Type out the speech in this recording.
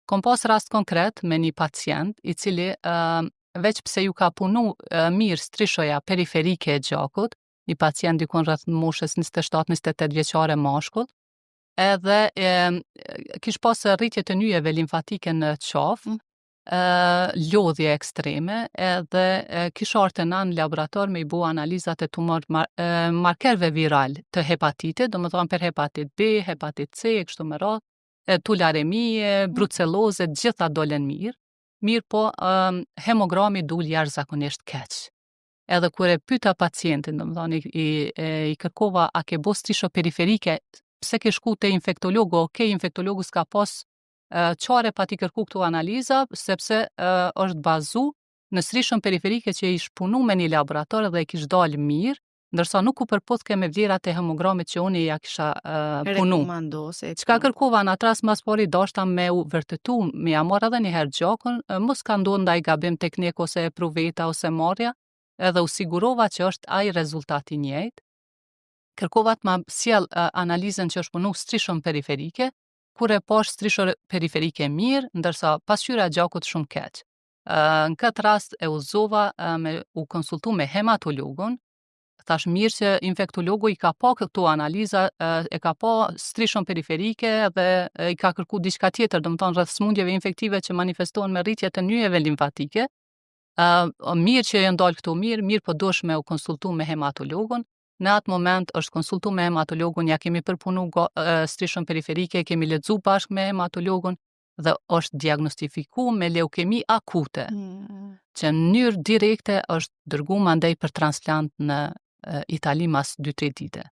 Kom pas rast konkret me një pacient i cili veç pse ju ka punu mirë strishoja periferike e gjakut, një pacient dikon rreth moshës 27-28 vjeçare mashkull, edhe kish pas rritje të nyjeve limfatike në qafë, lodhje ekstreme, edhe kish ardhur në laborator me i bu analizat e tumor markerve viral të hepatitit, domethënë për hepatit B, hepatit C, kështu me radhë, tularemie, brucelloze, gjitha dolen mirë po hemogrami dul jashtëzakonisht keq. Edhe kur e pyeta pacientin, domethënë i kërkova a ke bo strisho periferike, pse ke shku te infektologu, okej, infektologu s'ka pas çare pa ti kërku këtu analiza, sepse është bazu në strishon periferike që ish punu me një laborator dhe e kish dalë mirë, ndërsa nuk u përputhke me vlerat e hemogramit që unë ja kisha punu. Çka kërkova në atë rast mas pari dashta me u vërtetu, me ja marr edhe një herë gjakun, mos ka ndodhur ndaj gabim teknik ose pruveta ose marrja, edhe u sigurova që është ai rezultati i njëjtë. Kërkova të ma sjell analizën që është punu strishon periferike, kur e pash strishon periferike mirë, ndërsa pasqyra e gjakut shumë keq. Në këtë rast e udhëzova me u konsultu me hematologun. Thash mirë që infektologu i ka pa këtu analiza, e ka pa strishon periferike dhe i ka kërku diçka tjetër, domethënë rreth smundjeve infektive që manifestohen me rritje të nyjeve limfatike. Mirë që e ndal këtu mirë po duhesh me u konsultu me hematologun. Në atë moment është konsultu me hematologun, ja kemi përpunu strishon periferike, kemi lexu bashkë me hematologun dhe është diagnostifiku me leukemi akute, që në mënyrë direkte është dërgu mandej për transplant në Itali mas 2-3 dite.